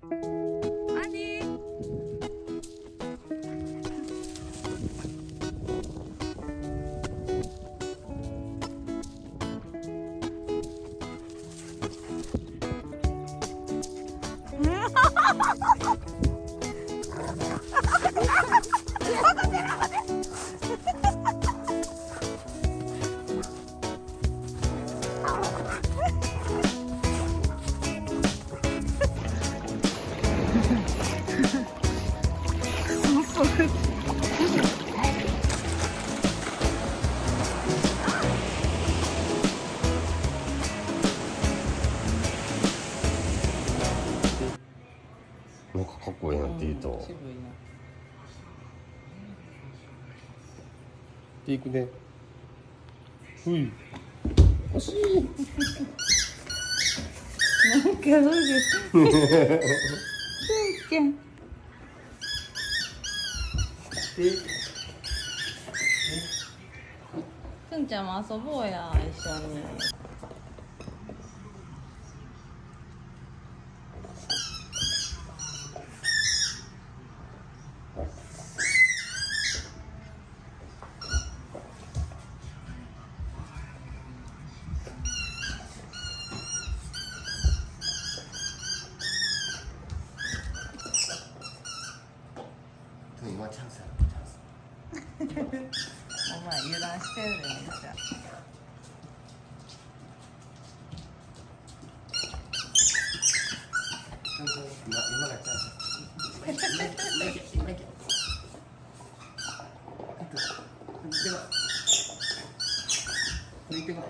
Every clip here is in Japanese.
アンディなんかかっこいいなって言うと、渋いな。でいくね。うい。惜しい。なんかどうですか。くんちゃんも遊ぼうや、一緒に。今チャンスやろ、チャンス。お前油断してるでめっちゃ。今がチャンス。今行け。抜いてこい。好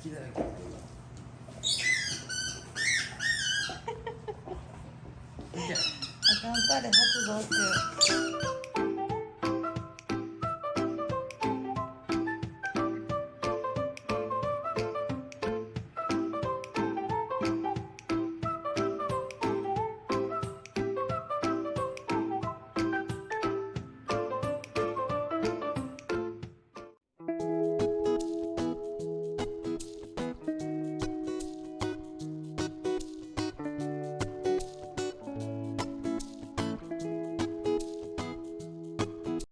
きだらけだ今。アカウントあれ発動中。